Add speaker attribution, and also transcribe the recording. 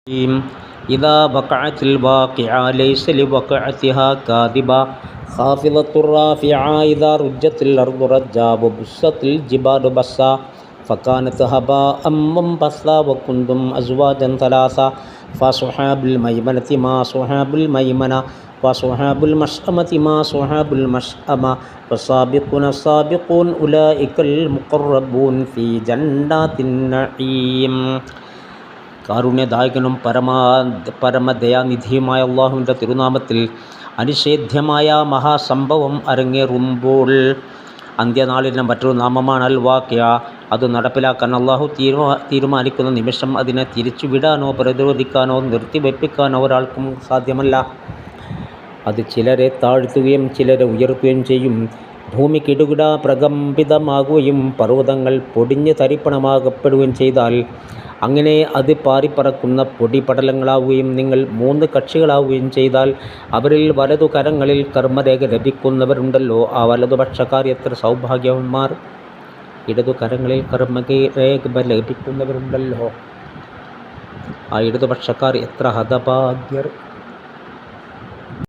Speaker 1: إذا وقعت الواقعة ليس لوقعتها كاذبة خافضة رافعة إذا رجت الأرض رجا وبست الجبال بسا فكانت هباء منبثا وكنتم أزواجا ثلاثا فأصحاب الميمنة ما أصحاب الميمنة وأصحاب المشأمة ما أصحاب المشأمة والسابقون السابقون أولئك المقربون في جنات النعيم. കാരുണ്യദായകനും പരമദയാനിധിയുമായ അള്ളാഹുവിൻ്റെ തിരുനാമത്തിൽ അനിഷേധ്യമായ മഹാസംഭവം അരങ്ങേറുമ്പോൾ അന്ത്യനാളിൻ്റെ മറ്റൊരു നാമമാണ് അൽ വാഖിഅ. അത് നടപ്പിലാക്കാൻ അള്ളാഹു തീരുമാനിക്കുന്ന നിമിഷം അതിനെ തിരിച്ചുവിടാനോ പ്രതിരോധിക്കാനോ നിർത്തിവെപ്പിക്കാനോ ഒരാൾക്കും സാധ്യമല്ല. അത് ചിലരെ താഴ്ത്തുകയും ചിലരെ ഉയർത്തുകയും ചെയ്യും. ഭൂമി കിടുകിട പ്രകമ്പിതമാകുകയും പർവ്വതങ്ങൾ പൊടിഞ്ഞ് തരിപ്പണമാകപ്പെടുകയും ചെയ്താൽ അങ്ങനെ അത് പാറിപ്പറക്കുന്ന പൊടിപടലങ്ങളാവുകയും നിങ്ങൾ 3 കക്ഷികളാവുകയും ചെയ്താൽ അവരിൽ വലതു കരങ്ങളിൽ കർമ്മരേഖ ലഭിക്കുന്നവരുണ്ടല്ലോ, ആ വലതുപക്ഷക്കാർ എത്ര സൗഭാഗ്യവന്മാർ. ഇടതു കരങ്ങളിൽ കർമ്മരേഖ ലഭിക്കുന്നവരുണ്ടല്ലോ, ആ ഇടതുപക്ഷക്കാർ എത്ര ഹതഭാഗ്യർ.